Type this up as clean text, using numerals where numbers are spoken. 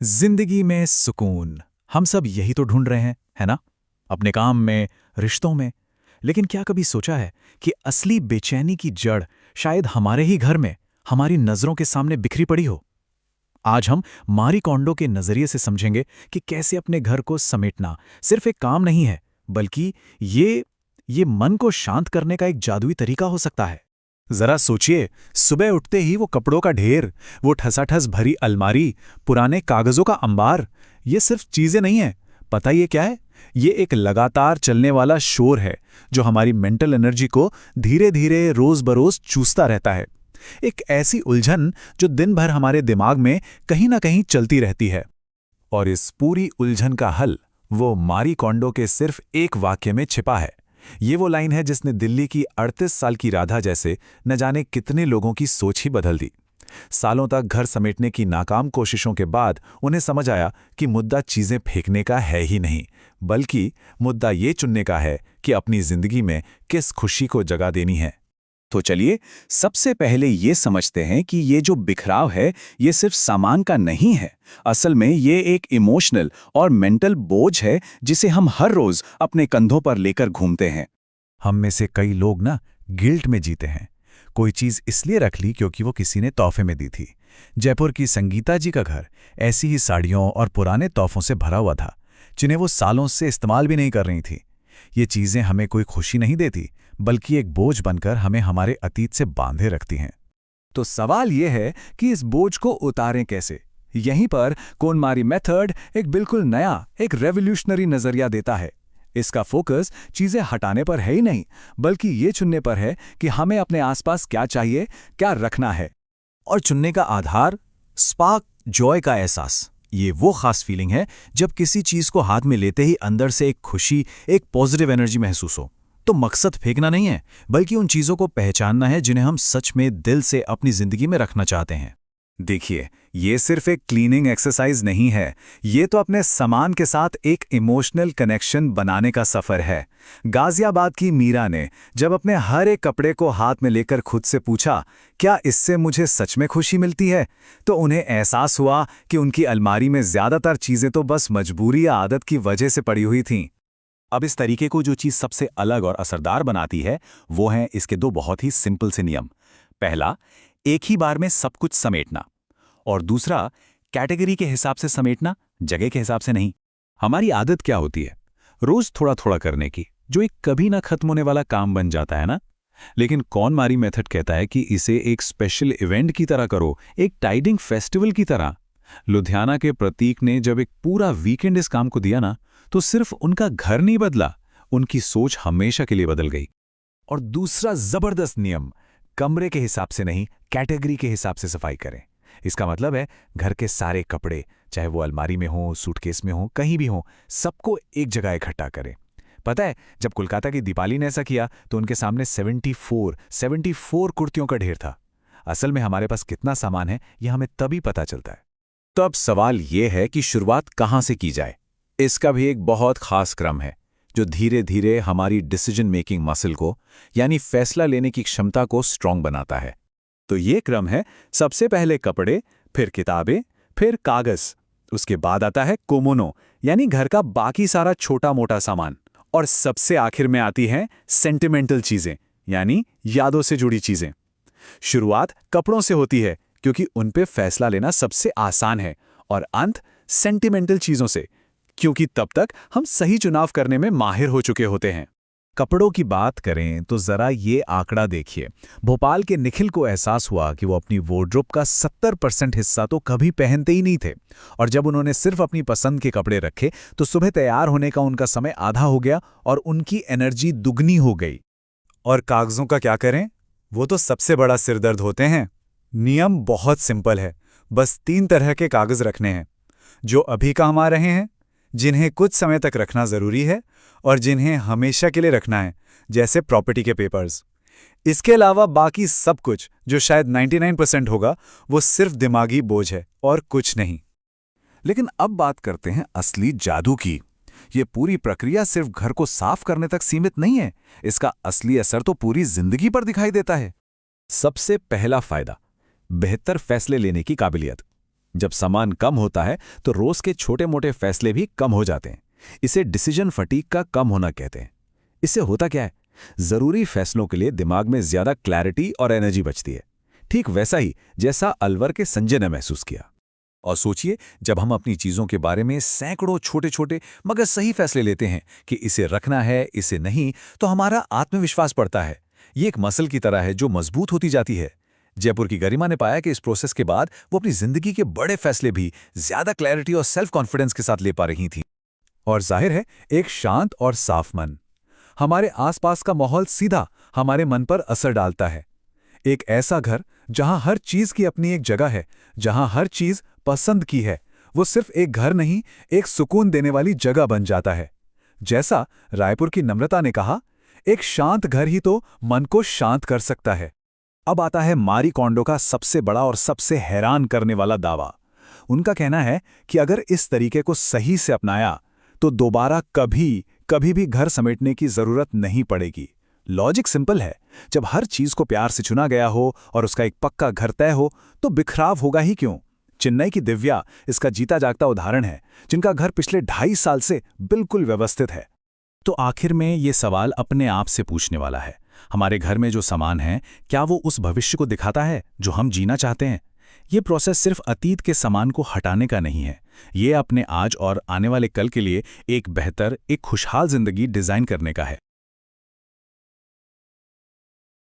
जिंदगी में सुकून हम सब यही तो ढूंढ रहे हैं, है ना? अपने काम में, रिश्तों में। लेकिन क्या कभी सोचा है कि असली बेचैनी की जड़ शायद हमारे ही घर में, हमारी नजरों के सामने बिखरी पड़ी हो? आज हम मारी कोंडो के नजरिए से समझेंगे कि कैसे अपने घर को समेटना सिर्फ एक काम नहीं है, बल्कि ये मन को शांत करने का एक जादुई तरीका हो सकता है। जरा सोचिए, सुबह उठते ही वो कपड़ों का ढेर, वो ठसाठस भरी अलमारी, पुराने कागजों का अंबार, ये सिर्फ चीजें नहीं है। पता ये क्या है? ये एक लगातार चलने वाला शोर है जो हमारी मेंटल एनर्जी को धीरे धीरे रोज बरोज चूसता रहता है। एक ऐसी उलझन जो दिन भर हमारे दिमाग में कहीं ना कहीं चलती रहती है। और इस पूरी उलझन का हल वो मारी कोंडो के सिर्फ एक वाक्य में छिपा है। ये वो लाइन है जिसने दिल्ली की 38 साल की राधा जैसे न जाने कितने लोगों की सोच ही बदल दी। सालों तक घर समेटने की नाकाम कोशिशों के बाद उन्हें समझ आया कि मुद्दा चीजें फेंकने का है ही नहीं, बल्कि मुद्दा ये चुनने का है कि अपनी जिंदगी में किस खुशी को जगह देनी है। तो चलिए, सबसे पहले ये समझते हैं कि ये जो बिखराव है, ये सिर्फ सामान का नहीं है। असल में ये एक इमोशनल और मेंटल बोझ है जिसे हम हर रोज अपने कंधों पर लेकर घूमते हैं। हम में से कई लोग ना गिल्ट में जीते हैं। कोई चीज इसलिए रख ली क्योंकि वो किसी ने तोहफे में दी थी। जयपुर की संगीता जी का घर ऐसी ही साड़ियों और पुराने तोहफों से भरा हुआ था, जिन्हें वो सालों से इस्तेमाल भी नहीं कर रही थी। ये चीजें हमें कोई खुशी नहीं देती, बल्कि एक बोझ बनकर हमें हमारे अतीत से बांधे रखती हैं। तो सवाल ये है कि इस बोझ को उतारें कैसे? यहीं पर कोनमारी मेथड एक बिल्कुल नया, एक रेवोल्यूशनरी नजरिया देता है। इसका फोकस चीजें हटाने पर है ही नहीं, बल्कि ये चुनने पर है कि हमें अपने आसपास क्या चाहिए, क्या रखना है। और चुनने का आधार स्पार्क जॉय का एहसास। ये वो खास फीलिंग है जब किसी चीज को हाथ में लेते ही अंदर से एक खुशी, एक पॉजिटिव एनर्जी महसूस हो। तो मकसद फेंकना नहीं है, बल्कि उन चीजों को पहचानना है जिन्हें हम सच में दिल से अपनी जिंदगी में रखना चाहते हैं। देखिए, ये सिर्फ एक क्लीनिंग एक्सरसाइज नहीं है, ये तो अपने सामान के साथ एक इमोशनल कनेक्शन बनाने का सफर है। गाजियाबाद की मीरा ने जब अपने हर एक कपड़े को हाथ में लेकर खुद से पूछा, क्या इससे मुझे सच में खुशी मिलती है, तो उन्हें एहसास हुआ कि उनकी अलमारी में ज्यादातर चीजें तो बस मजबूरी या आदत की वजह से पड़ी हुई थीं। अब इस तरीके को जो चीज सबसे अलग और असरदार बनाती है, वो हैं इसके दो बहुत ही सिंपल से नियम। पहला, एक ही बार में सब कुछ समेटना। और दूसरा, कैटेगरी के हिसाब से समेटना, जगह के हिसाब से नहीं। हमारी आदत क्या होती है? रोज थोड़ा थोड़ा करने की, जो एक कभी ना खत्म होने वाला काम बन जाता है ना। लेकिन कोनमारी मेथड कहता है कि इसे एक स्पेशल इवेंट की तरह करो, एक टाइडिंग फेस्टिवल की तरह। लुधियाना के प्रतीक ने जब एक पूरा वीकेंड इस काम को दिया ना, तो सिर्फ उनका घर नहीं बदला, उनकी सोच हमेशा के लिए बदल गई। और दूसरा जबरदस्त नियम, कमरे के हिसाब से नहीं, कैटेगरी के हिसाब से सफाई करें। इसका मतलब है घर के सारे कपड़े, चाहे वो अलमारी में हो, सूटकेस में हो, कहीं भी हो, सबको एक जगह इकट्ठा करें। पता है, जब कोलकाता की दीपाली ने ऐसा किया तो उनके सामने 74 कुर्तियों का ढेर था। असल में हमारे पास कितना सामान है, यह हमें तभी पता चलता है। तो अब सवाल यह है कि शुरुआत कहां से की जाए? इसका भी एक बहुत खास क्रम है जो धीरे धीरे हमारी डिसीजन मेकिंग मसल को, यानी फैसला लेने की क्षमता को स्ट्रांग बनाता है। तो ये क्रम है, सबसे पहले कपड़े, फिर किताबें, फिर कागज। उसके बाद आता है कोमोनो, यानी घर का बाकी सारा छोटा मोटा सामान। और सबसे आखिर में आती हैं सेंटिमेंटल चीजें, यानी यादों से जुड़ी चीजें। शुरुआत कपड़ों से होती है क्योंकि उन पे फैसला लेना सबसे आसान है, और अंत सेंटिमेंटल चीजों से, क्योंकि तब तक हम सही चुनाव करने में माहिर हो चुके होते हैं। कपड़ों की बात करें तो जरा ये आंकड़ा देखिए। भोपाल के निखिल को एहसास हुआ कि वो अपनी वार्डरोब का 70% हिस्सा तो कभी पहनते ही नहीं थे, और जब उन्होंने सिर्फ अपनी पसंद के कपड़े रखे तो सुबह तैयार होने का उनका समय आधा हो गया और उनकी एनर्जी दुगनी हो गई। और कागजों का क्या करें? वो तो सबसे बड़ा सिरदर्द होते हैं। नियम बहुत सिंपल है, बस 3 तरह के कागज रखने हैं। जो अभी काम आ रहे हैं, जिन्हें कुछ समय तक रखना जरूरी है, और जिन्हें हमेशा के लिए रखना है, जैसे प्रॉपर्टी के पेपर्स। इसके अलावा बाकी सब कुछ, जो शायद 99% होगा, वो सिर्फ दिमागी बोझ है और कुछ नहीं। लेकिन अब बात करते हैं असली जादू की। ये पूरी प्रक्रिया सिर्फ घर को साफ करने तक सीमित नहीं है, इसका असली असर तो पूरी जिंदगी पर दिखाई देता है। सबसे पहला फायदा, बेहतर फैसले लेने की काबिलियत। जब सामान कम होता है तो रोज के छोटे मोटे फैसले भी कम हो जाते हैं। इसे डिसीजन फटीग का कम होना कहते हैं। इससे होता क्या है? जरूरी फैसलों के लिए दिमाग में ज्यादा क्लैरिटी और एनर्जी बचती है। ठीक वैसा ही जैसा अलवर के संजय ने महसूस किया। और सोचिए, जब हम अपनी चीजों के बारे में सैकड़ों छोटे छोटे मगर सही फैसले लेते हैं कि इसे रखना है, इसे नहीं, तो हमारा आत्मविश्वास बढ़ता है। ये एक मसल की तरह है जो मजबूत होती जाती है। जयपुर की गरिमा ने पाया कि इस प्रोसेस के बाद वो अपनी जिंदगी के बड़े फैसले भी ज्यादा क्लैरिटी और सेल्फ कॉन्फिडेंस के साथ ले पा रही थी। और जाहिर है, एक शांत और साफ मन हमारे आसपास का माहौल सीधा हमारे मन पर असर डालता है। एक ऐसा घर जहां हर चीज की अपनी एक जगह है, जहां हर चीज पसंद की है, वो सिर्फ एक घर नहीं, एक सुकून देने वाली जगह बन जाता है। जैसा रायपुर की नम्रता ने कहा, एक शांत घर ही तो मन को शांत कर सकता है। अब आता है मारी कोंडो का सबसे बड़ा और सबसे हैरान करने वाला दावा। उनका कहना है कि अगर इस तरीके को सही से अपनाया तो दोबारा कभी भी घर समेटने की जरूरत नहीं पड़ेगी। लॉजिक सिंपल है, जब हर चीज को प्यार से चुना गया हो और उसका एक पक्का घर तय हो तो बिखराव होगा ही क्यों। चेन्नई की दिव्या इसका जीता जागता उदाहरण है, जिनका घर पिछले 2.5 साल से बिल्कुल व्यवस्थित है। तो आखिर में ये सवाल अपने आप से पूछने वाला है, हमारे घर में जो सामान है, क्या वो उस भविष्य को दिखाता है जो हम जीना चाहते हैं? ये प्रोसेस सिर्फ अतीत के सामान को हटाने का नहीं है, ये अपने आज और आने वाले कल के लिए एक बेहतर, एक खुशहाल जिंदगी डिजाइन करने का है।